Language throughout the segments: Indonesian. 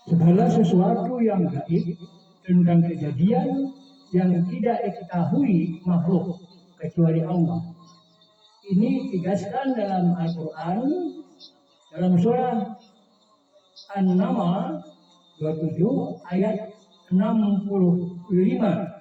Segala sesuatu yang gaib tentang kejadian yang tidak diketahui makhluk kecuali Allah. Ini ditegaskan dalam Al-Quran dalam surah An-Naml 27 ayat 65.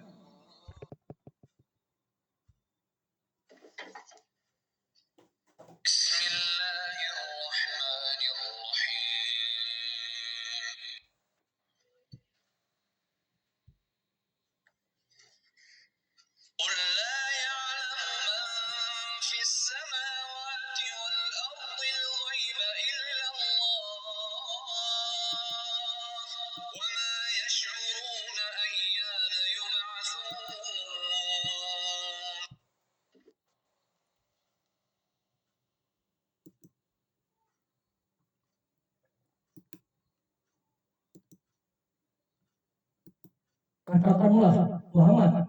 Katakanlah Muhammad,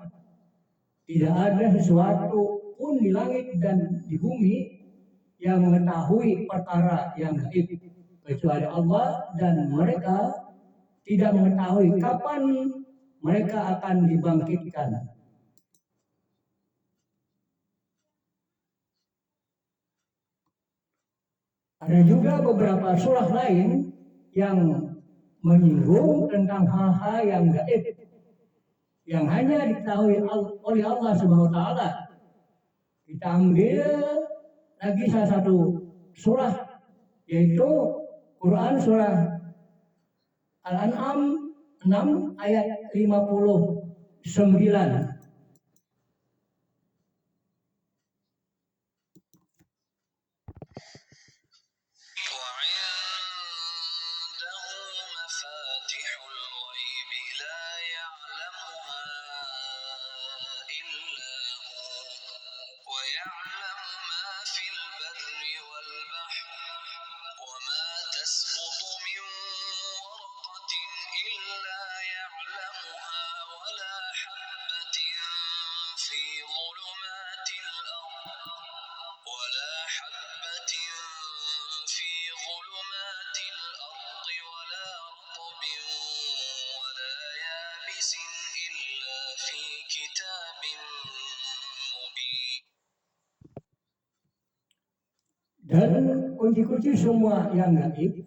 tidak ada sesuatu pun di langit dan di bumi yang mengetahui perkara yang gaib kecuali Allah, dan mereka tidak mengetahui kapan mereka akan dibangkitkan. Ada juga beberapa surah lain yang menyinggung tentang hal-hal yang gaib yang hanya diketahui oleh Allah Subhanahu wa taala. Kita ambil lagi salah satu surah, yaitu Quran surah Al-An'am 6 ayat 59. Dan kunci-kunci semua yang gaib,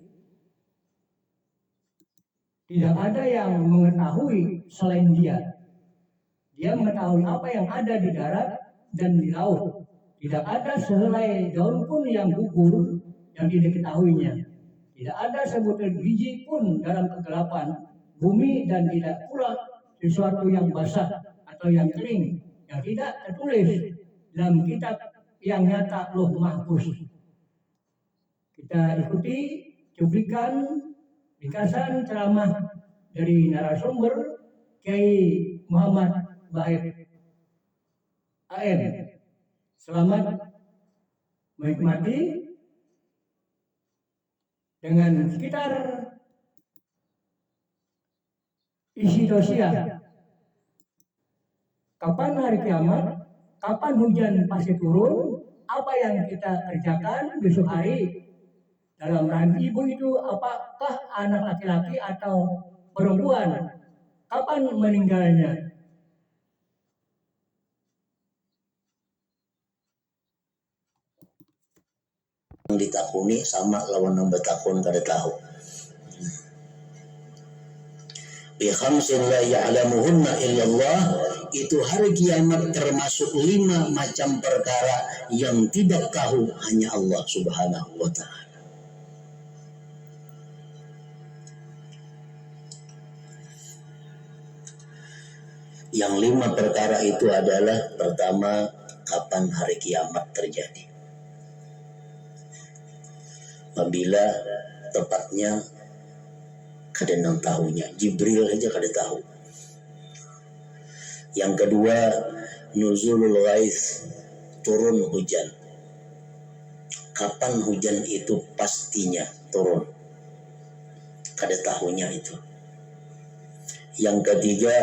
tidak ada yang mengetahui selain Dia. Dia mengetahui apa yang ada di darat dan di laut. Tidak ada sehelai daun pun yang gugur yang tidak diketahuinya. Tidak ada sebutir biji pun dalam kegelapan bumi, dan tidak pula sesuatu yang basah atau yang kering yang tidak tertulis dalam kitab yang nyata Lauh Mahfuz. Kita ikuti cuplikan ringkasan ceramah dari narasumber Kiai Muhammad Baib AM. Selamat menikmati dengan sekitar isi tausiah. Kapan hari kiamat? Kapan hujan pasti turun? Apa yang kita kerjakan besok hari? Dalam rahim ibu itu apakah anak laki-laki atau perempuan? Kapan meninggalnya? Ditakuni sama lawan nang betakun kada tahu. Bi khamsin la ya'lamuhunna illallah, itu hari kiamat termasuk 5 macam perkara yang tidak tahu hanya Allah Subhanahu wa taala. Yang 5 perkara itu adalah: pertama, kapan hari kiamat terjadi. Apabila tepatnya kada nang tahunya, Jibril aja kada tahu. Yang kedua, nuzulul ghais, turun hujan. Kapan hujan itu pastinya turun, kada tahunya itu. Yang ketiga,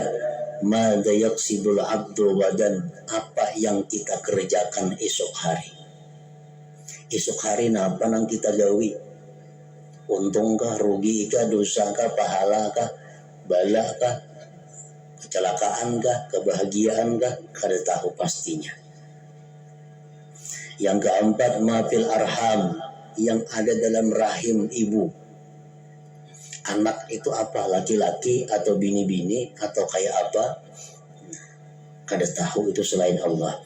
madza yaqsidul abdu badan, apa yang kita kerjakan esok hari. Esok hari napa nang kita gawi? Untungkah, rugikah, dosakah, pahalakah, balakah, kecelakaankah, kebahagiaankah, kada tahu pastinya. Yang keempat, mafil arham, yang ada dalam rahim ibu. Anak itu apa, laki-laki atau bini-bini atau kayak apa, kada tahu itu selain Allah.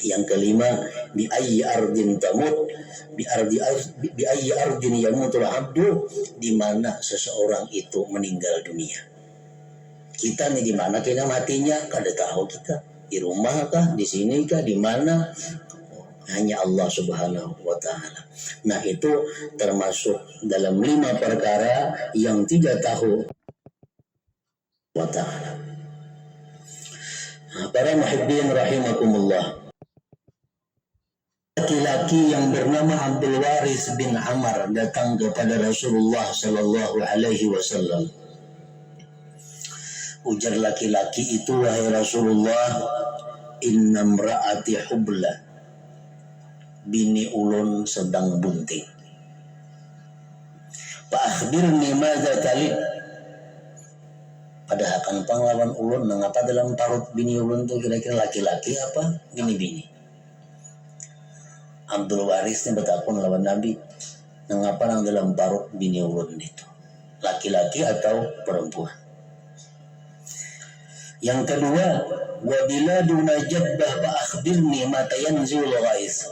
Yang kelima, bi ayyi ardin tamut, bi ayyi ardin yamutul abdu, di mana seseorang itu meninggal dunia. Kita nih di mana kita matinya kada tahu kita. Di rumah kah, di sini kah, di mana? Hanya Allah Subhanahu wa taala. Nah, itu termasuk dalam 5 perkara yang tidak tahu wa taala. Nah, para muhibbin rahimakumullah. Laki-laki yang bernama Abdul Waris bin Amr datang kepada Rasulullah Sallallahu Alaihi Wasallam. Ujar laki-laki itu, wahai Rasulullah, inna mra'ati hubla, bini ulun sedang bunting. Fa akhbirni madza talid, padahal kan panglawan ulun, mengapa dalam parut bini ulun itu kira-kira laki-laki apa bini-bini? Abdul Waris ini bertakun lawan Nabi, mengapa nang dalam parut bini ulun itu, laki-laki atau perempuan? Yang kedua, wa biladuna jabbah fa akhbirni mata yanzul ghais.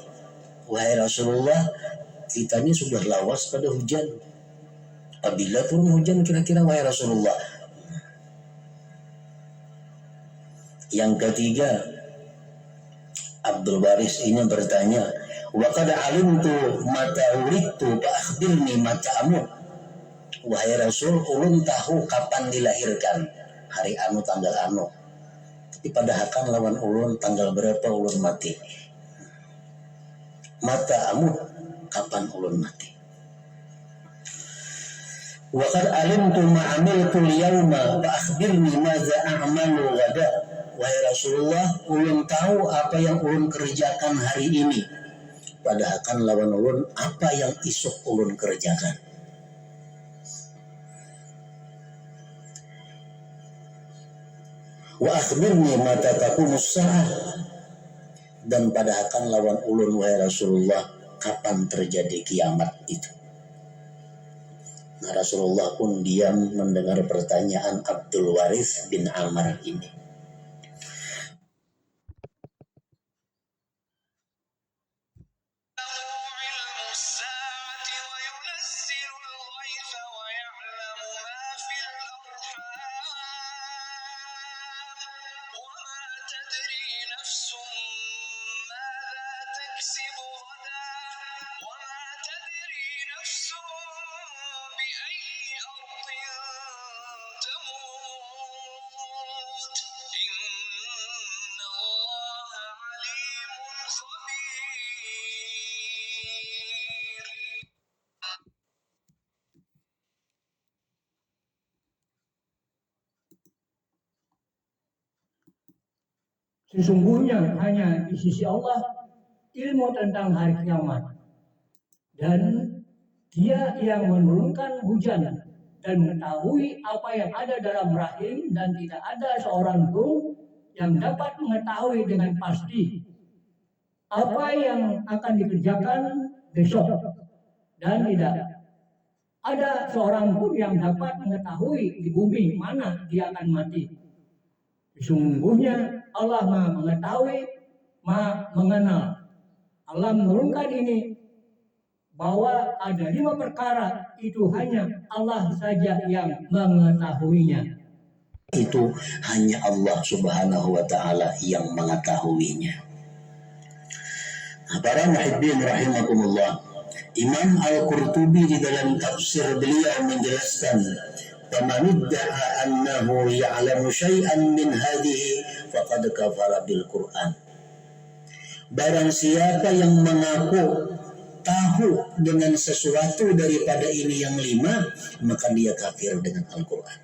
Wahai Rasulullah, kita ini sudah lawas pada hujan. Apabila turun hujan kira-kira, wahai Rasulullah? Yang ketiga, Abdul Waris ini bertanya, wa qad alimtu mata ulidtu fa akhbirni mata amut. Wahai Rasul, ulun tahu kapan dilahirkan, hari anu tanggal anu, tapi pada hakan lawan ulun tanggal berapa ulun mati. Mata amut, kapan ulun mati. Wa qad alimtu ma amiltu al-yawma fa akhbirni madza a'malu ghadan. Wahai Rasulullah, ulun tahu apa yang ulun kerjakan hari ini, padahal kan lawan ulun apa yang esok ulun kerjakan. Wa akhbirni mata taqumus saah, dan padahal kan lawan ulun, wahai Rasulullah, kapan terjadi kiamat itu. Nah, Rasulullah pun diam mendengar pertanyaan Abdul Waris bin Amr ini. Sesungguhnya hanya di sisi Allah ilmu tentang hari kiamat, dan Dia yang menurunkan hujan dan mengetahui apa yang ada dalam rahim, dan tidak ada seorang pun yang dapat mengetahui dengan pasti apa yang akan dikerjakan besok, dan tidak ada seorang pun yang dapat mengetahui di bumi mana dia akan mati. Sesungguhnya Allah Maha mengetahui, Maha mengenal. Allah menurunkan ini bahwa ada 5 perkara itu hanya Allah saja yang mengetahuinya. Itu hanya Allah Subhanahu wa taala yang mengetahuinya. Nah, para muhibbin rahimakumullah, Imam Al-Qurtubi di dalam tafsir beliau menjelaskan, "Faman idda'a annahu ya'lamu syai'an min hadhihi faqad kafara bil Qur'an." Barang siapa yang mengaku tahu dengan sesuatu daripada ini yang 5, maka dia kafir dengan Al-Qur'an.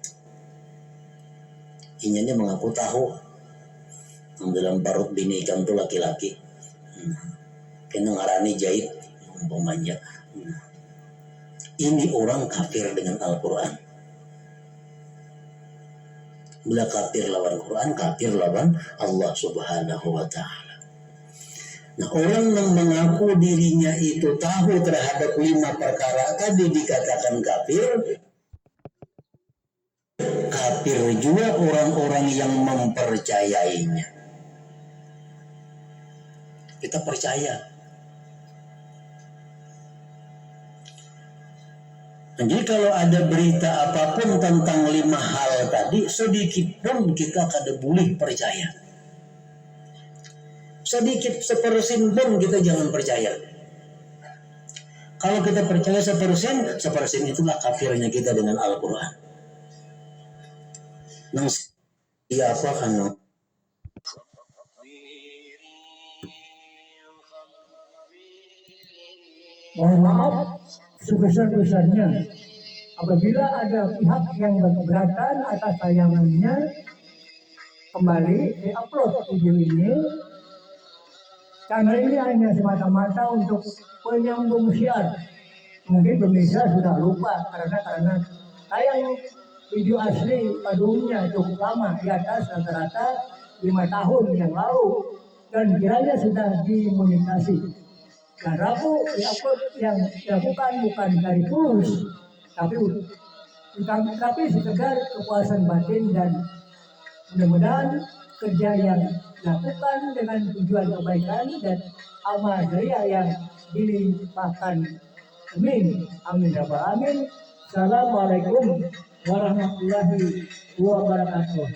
Inyanya mengaku tahu dalam parut bini ikan itu laki-laki, kena ngarani jahit umpamanya. ini orang kafir dengan Al-Quran. Bila kafir lawan Quran, kafir lawan Allah Subhanahu wa Ta'ala. Nah, orang yang mengaku dirinya itu tahu terhadap 5 perkara tadi dikatakan kafir. Kafir juga orang-orang yang mempercayainya. Kita percaya. Jadi kalau ada berita apapun tentang 5 hal tadi, sedikit pun kita kada boleh percaya. Sedikit sepersen pun kita jangan percaya. Kalau kita percaya sepersen itulah kafirnya kita dengan Al-Quran. Nang siapa kan? Mohon maaf sebesar-besarnya apabila ada pihak yang berkeberatan atas tayangannya kembali diupload video ini. Karena ini hanya semata-mata untuk penyambung siar. Mungkin pemirsa sudah lupa karena tayang video asli pada umumnya cukup lama, di atas rata-rata 5 tahun yang lalu, dan kiranya sudah dimonetasi. Dan Rabu diupload yang dilakukan bukan dari tulus, tapi sekedar kepuasan batin, dan mudah-mudahan kerja yang dilakukan dengan tujuan kebaikan dan amal jariah yang dilimpahkan. Amin. Amin ya rabbal alamin. Assalamualaikum warahmatullahi wabarakatuh.